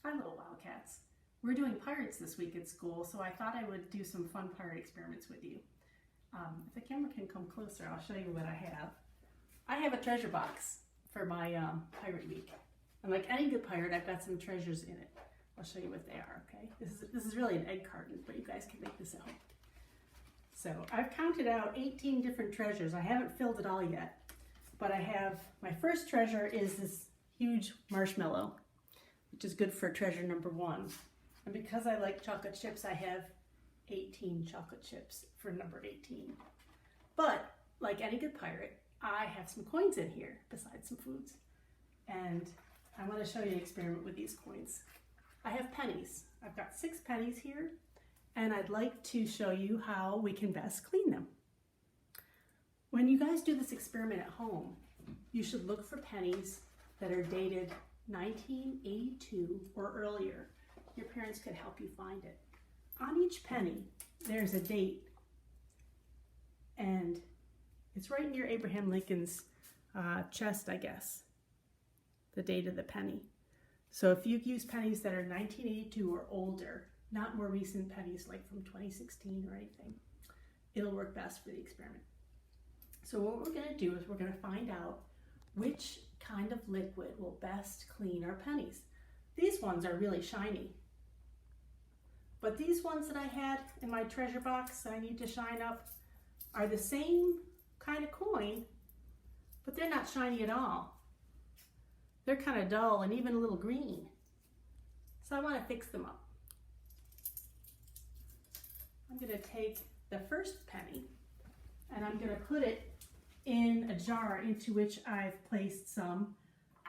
Hi, little wildcats. We're doing pirates this week at school, so I thought I would do some fun pirate experiments with you. If the camera can come closer, I'll show you what I have. I have a treasure box for my pirate week. And like any good pirate, I've got some treasures in it. I'll show you what they are, okay? This is really an egg carton, but you guys can make this at home. So I've counted out 18 different treasures. I haven't filled it all yet, but I have, my first treasure is this huge marshmallow, which is good for treasure number 1. And because I like chocolate chips, I have 18 chocolate chips for number 18. But like any good pirate, I have some coins in here besides some foods. And I want to show you an experiment with these coins. I have pennies. I've got 6 pennies here, and I'd like to show you how we can best clean them. When you guys do this experiment at home, you should look for pennies that are dated 1982 or earlier. Your parents could help you find it. On each penny, there's a date, and it's right near Abraham Lincoln's chest, I guess, the date of the penny. So if you use pennies that are 1982 or older, not more recent pennies like from 2016 or anything, it'll work best for the experiment. So what we're going to do is we're going to find out which kind of liquid will best clean our pennies. These ones are really shiny. But these ones that I had in my treasure box that I need to shine up are the same kind of coin, but they're not shiny at all. They're kind of dull and even a little green. So I want to fix them up. I'm going to take the first penny and I'm going to put it in a jar into which I've placed some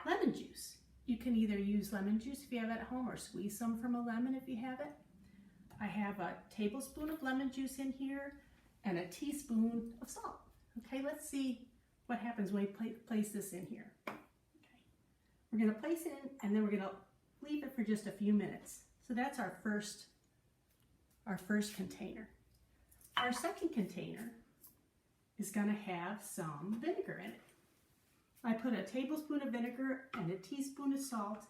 lemon juice. You can either use lemon juice if you have it at home or squeeze some from a lemon if you have it. I have a tablespoon of lemon juice in here and a teaspoon of salt. Okay, let's see what happens when we place this in here. Okay. We're going to place it in and then we're going to leave it for just a few minutes. So that's our first container. Our second container is going to have some vinegar in it. I put a tablespoon of vinegar and a teaspoon of salt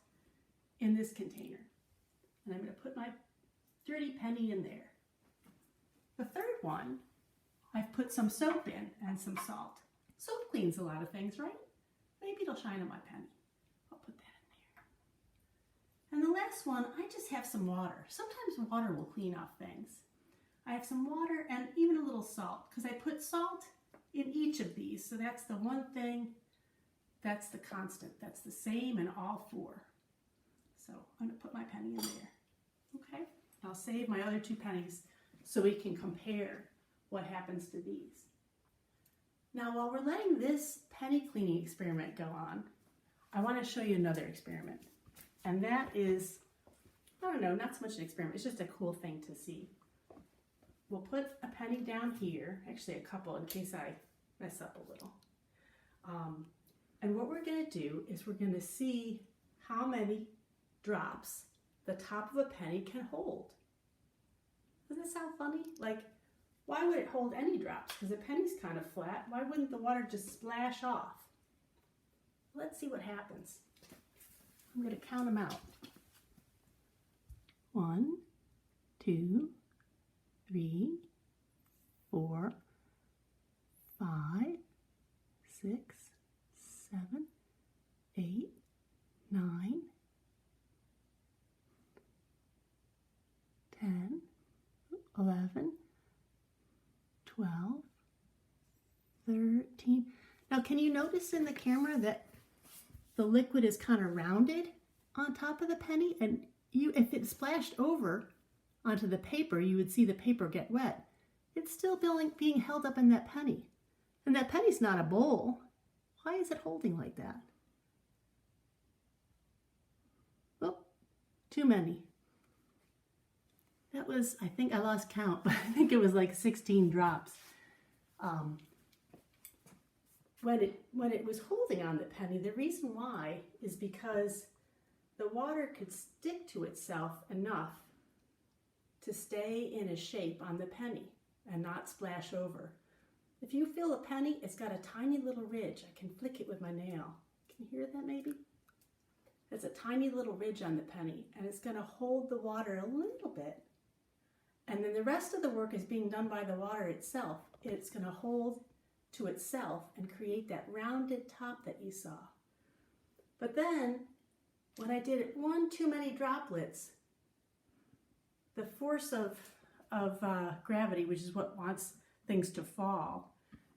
in this container. And I'm going to put my dirty penny in there. The third one, I've put some soap in and some salt. Soap cleans a lot of things, right? Maybe it'll shine on my penny. I'll put that in there. And the last one, I just have some water. Sometimes water will clean off things. I have some water and even a little salt because I put salt in each of these. So that's the one thing, that's the constant. That's the same in all 4. So I'm going to put my penny in there. Okay. I'll save my other 2 pennies so we can compare what happens to these. Now, while we're letting this penny cleaning experiment go on, I want to show you another experiment. And that is, I don't know, not so much an experiment, it's just a cool thing to see. We'll put a penny down here, actually a couple in case I mess up a little. And what we're going to do is we're going to see how many drops the top of a penny can hold. Doesn't that sound funny? Like, why would it hold any drops? Because a penny's kind of flat. Why wouldn't the water just splash off? Let's see what happens. I'm going to count them out. 1, 2, 3, 4, 5, 6, 7, 8, 9, 10, 11, 12, 13. Now, can you notice in the camera that the liquid is kind of rounded on top of the penny? And if it splashed over onto the paper, you would see the paper get wet. It's still being held up in that penny. And that penny's not a bowl. Why is it holding like that? Oh, too many. That was, I think I lost count, but I think it was like 16 drops. When it was holding on the penny, the reason why is because the water could stick to itself enough to stay in a shape on the penny and not splash over. If you feel a penny, it's got a tiny little ridge. I can flick it with my nail. Can you hear that maybe? It's a tiny little ridge on the penny, and it's going to hold the water a little bit. And then the rest of the work is being done by the water itself. It's going to hold to itself and create that rounded top that you saw. But then, when I did one too many droplets, the force of gravity, which is what wants things to fall,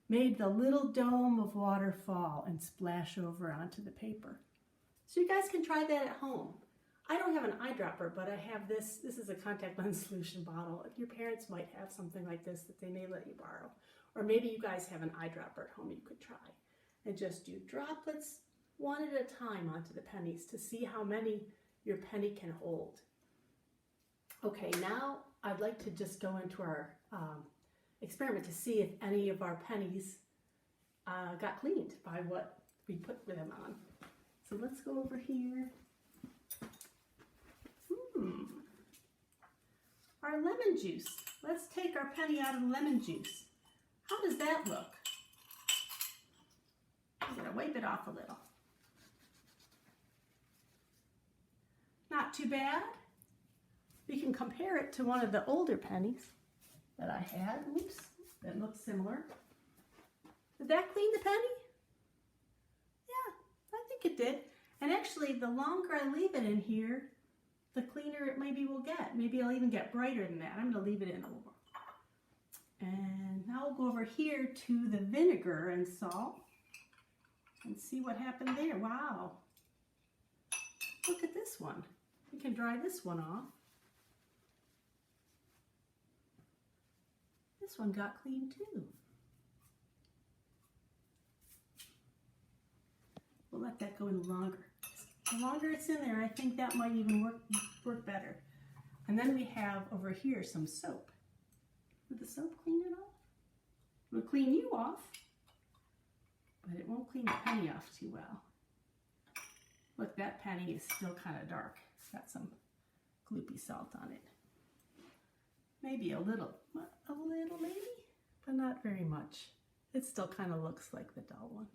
made the little dome of water fall and splash over onto the paper. So you guys can try that at home. I don't have an eyedropper, but I have this. This is a contact lens solution bottle. Your parents might have something like this that they may let you borrow. Or maybe you guys have an eyedropper at home you could try. And just do droplets one at a time onto the pennies to see how many your penny can hold. Okay, now I'd like to just go into our experiment to see if any of our pennies got cleaned by what we put them on. So let's go over here. Our lemon juice. Let's take our penny out of lemon juice. How does that look? I'm going to wipe it off a little. Not too bad. We can compare it to one of the older pennies that I had. Oops, that looks similar. Did that clean the penny? Yeah, I think it did. And actually, the longer I leave it in here, the cleaner it maybe will get. Maybe it'll even get brighter than that. I'm going to leave it in a little. And now we'll go over here to the vinegar and salt and see what happened there. Wow. Look at this one. We can dry this one off. This one got clean too. We'll let that go in longer. The longer it's in there, I think that might even work better. And then we have over here some soap. Would the soap clean it off? It will clean you off, but it won't clean the penny off too well. Look, that penny is still kind of dark. It's got some gloopy salt on it. Maybe a little maybe, but not very much. It still kind of looks like the dull one.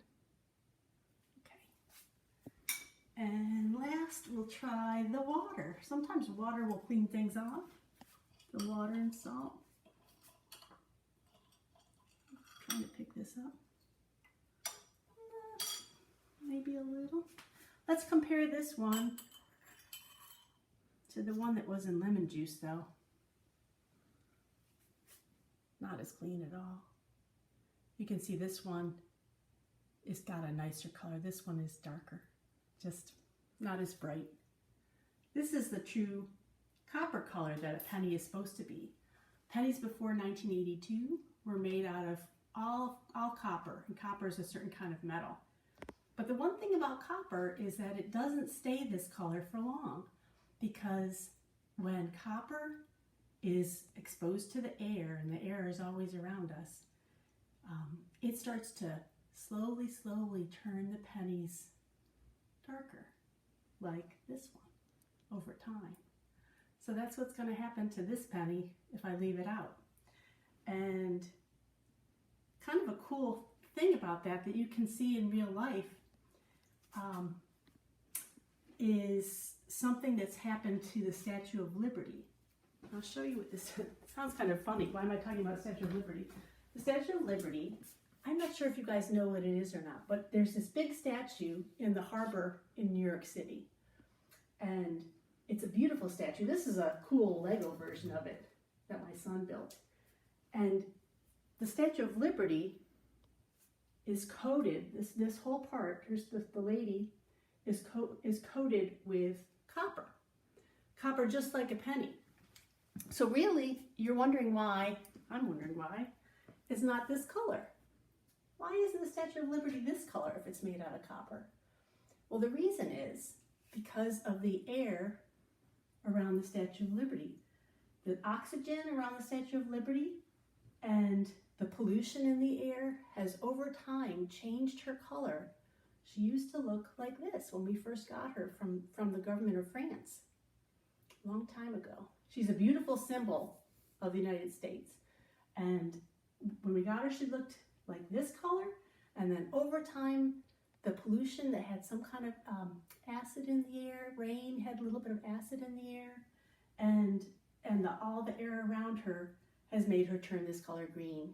And last, we'll try the water. Sometimes water will clean things off. The water and salt. I'm trying to pick this up. Maybe a little. Let's compare this one to the one that was in lemon juice, though. Not as clean at all. You can see this one has got a nicer color. This one is darker. Just not as bright. This is the true copper color that a penny is supposed to be. Pennies before 1982 were made out of all copper, and copper is a certain kind of metal. But the one thing about copper is that it doesn't stay this color for long, because when copper is exposed to the air, and the air is always around us, it starts to slowly turn the pennies darker, like this one, over time. So that's what's going to happen to this penny if I leave it out. And kind of a cool thing about that you can see in real life is something that's happened to the Statue of Liberty. I'll show you what this sounds kind of funny. Why am I talking about Statue of Liberty? The Statue of Liberty, I'm not sure if you guys know what it is or not, but there's this big statue in the harbor in New York City. And it's a beautiful statue. This is a cool Lego version of it that my son built. And the Statue of Liberty is coated, this whole part, here's the lady, is coated with copper. Copper just like a penny. So really, you're wondering why, I'm wondering why, it's not this color. Why isn't the Statue of Liberty this color if it's made out of copper? Well, the reason is because of the air around the Statue of Liberty. The oxygen around the Statue of Liberty and the pollution in the air has over time changed her color. She used to look like this when we first got her from the government of France a long time ago. She's a beautiful symbol of the United States. And when we got her, she looked like this color. And then over time, the pollution that had some kind of acid in the air. Rain had a little bit of acid in the air, and all the air around her has made her turn this color green.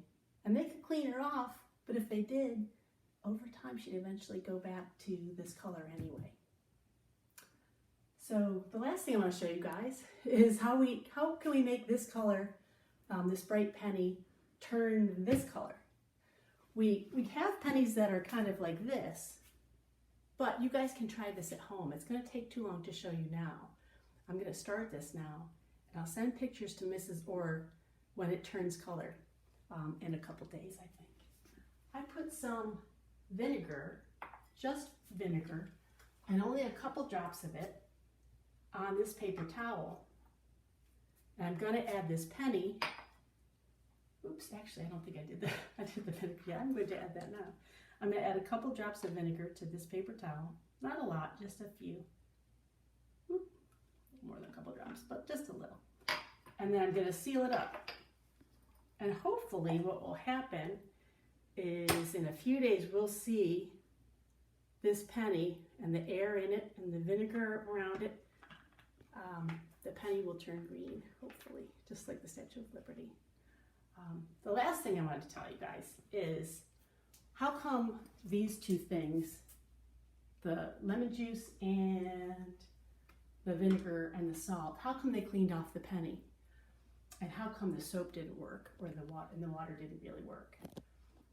And they could clean her off, but if they did, over time she'd eventually go back to this color anyway. So the last thing I want to show you guys is how can we make this color, this bright penny, turn this color. We have pennies that are kind of like this, but you guys can try this at home. It's going to take too long to show you now. I'm going to start this now, and I'll send pictures to Mrs. Orr when it turns color in a couple days, I think. I put some vinegar, just vinegar, and only a couple drops of it on this paper towel. And I'm going to add this penny. Oops, actually, I don't think I did that. I did the vinegar. Yeah, I'm going to add that now. I'm going to add a couple drops of vinegar to this paper towel. Not a lot, just a few. More than a couple drops, but just a little. And then I'm going to seal it up. And hopefully what will happen is in a few days we'll see this penny and the air in it and the vinegar around it. The penny will turn green, hopefully, just like the Statue of Liberty. The last thing I wanted to tell you guys is how come these two things, the lemon juice and the vinegar and the salt, how come they cleaned off the penny? And how come the soap didn't work, or the water didn't really work?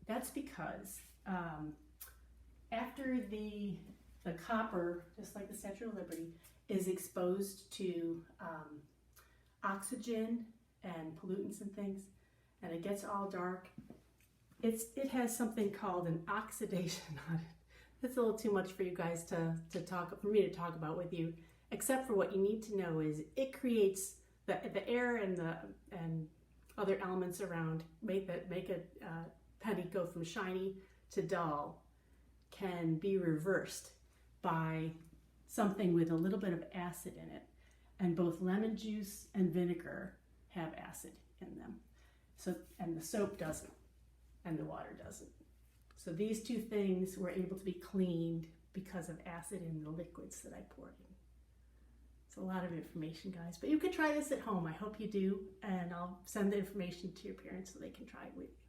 That's because after the copper, just like the Statue of Liberty, is exposed to oxygen and pollutants and things, and it gets all dark, it has something called an oxidation on it. That's a little too much for you guys for me to talk about with you, except for what you need to know is it creates the air and other elements around make a penny go from shiny to dull can be reversed by something with a little bit of acid in it. And both lemon juice and vinegar have acid in them. And the soap doesn't, and the water doesn't. So these two things were able to be cleaned because of acid in the liquids that I poured in. It's a lot of information, guys, but you can try this at home. I hope you do, and I'll send the information to your parents so they can try it with you.